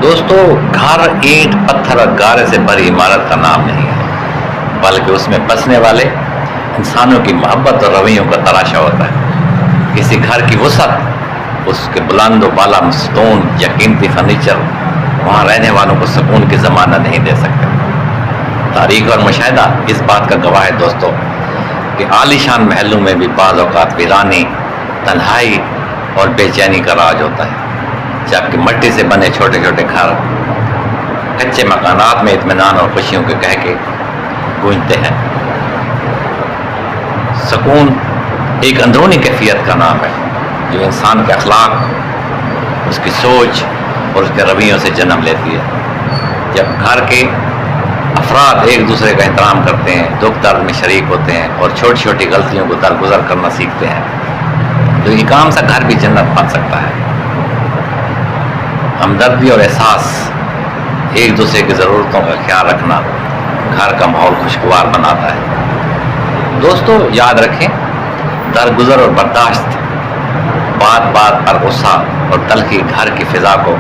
دوستو، گھر اینٹ پتھر اور گارے سے بھری عمارت کا نام نہیں ہے، بلکہ اس میں بسنے والے انسانوں کی محبت اور رویوں کا تراشا ہوتا ہے۔ کسی گھر کی وسعت، اس کے بلند و بالا ستون یا قیمتی فرنیچر وہاں رہنے والوں کو سکون کی ضمانت نہیں دے سکتے۔ تاریخ اور مشاہدہ اس بات کا گواہ ہے دوستو کہ عالی شان محلوں میں بھی بعض اوقات ویرانی، تنہائی اور بے چینی کا راج ہوتا ہے، جبکہ مٹی سے بنے چھوٹے چھوٹے گھر، کچے مکانات میں اطمینان اور خوشیوں کے کہکے گونجتے ہیں۔ سکون ایک اندرونی کیفیت کا نام ہے جو انسان کے اخلاق، اس کی سوچ اور اس کے رویوں سے جنم لیتی ہے۔ جب گھر کے افراد ایک دوسرے کا احترام کرتے ہیں، دکھ درد میں شریک ہوتے ہیں اور چھوٹی چھوٹی غلطیوں کو درگزر کرنا سیکھتے ہیں، تو ایک عام سا گھر بھی جنت بن سکتا ہے۔ ہمدردی اور احساس، ایک دوسرے کی ضرورتوں کا خیال رکھنا گھر کا ماحول خوشگوار بناتا ہے۔ دوستو یاد رکھیں، درگزر اور برداشت بات بات پر غصہ اور تلخی گھر کی فضا کو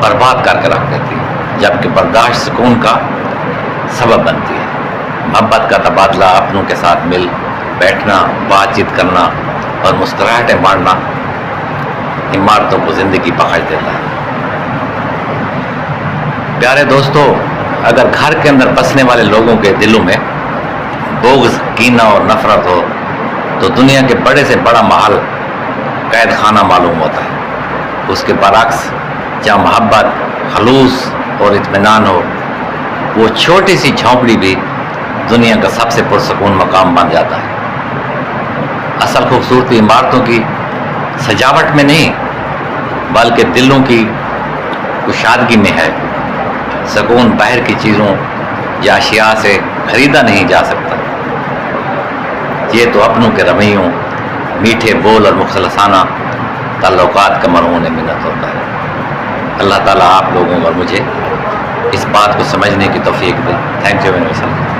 برباد کر کے رکھ دیتی ہے، جبکہ برداشت سکون کا سبب بنتی ہے۔ محبت کا تبادلہ، اپنوں کے ساتھ مل بیٹھنا، بات چیت کرنا اور مسکراہٹیں بانٹنا عمارتوں کو زندگی بخش دیتا ہے۔ پیارے دوستو، اگر گھر کے اندر بسنے والے لوگوں کے دلوں میں بغض، کینہ اور نفرت ہو تو دنیا کے بڑے سے بڑا محل قید خانہ معلوم ہوتا ہے۔ اس کے برعکس جہاں محبت، خلوص اور اطمینان ہو، وہ چھوٹی سی جھونپڑی بھی دنیا کا سب سے پرسکون مقام بن جاتا ہے۔ اصل خوبصورتی عمارتوں کی سجاوٹ میں نہیں، بلکہ دلوں کی کشادگی میں ہے۔ سکون باہر کی چیزوں یا اشیاء سے خریدا نہیں جا سکتا، یہ تو اپنوں کے رویوں، میٹھے بول اور مخلصانہ تعلقات کا مرہون منت ہوتا ہے۔ اللہ تعالیٰ آپ لوگوں اور مجھے اس بات کو سمجھنے کی توفیق دے۔ Thank you very much.